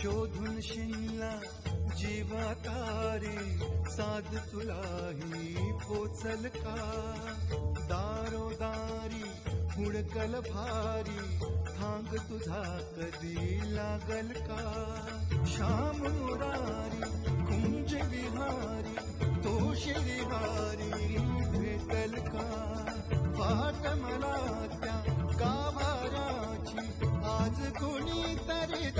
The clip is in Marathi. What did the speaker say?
शोधून शिनला जीवा तारी साध तुलाही पोचल का दारोदारी हुडकल भारी थांग तुझा कधी लागल का श्याम मुरारी कुंज विहारी तो श्रीहारी भेटल का वाट मला त्या गाभाराची आज कोणी तरी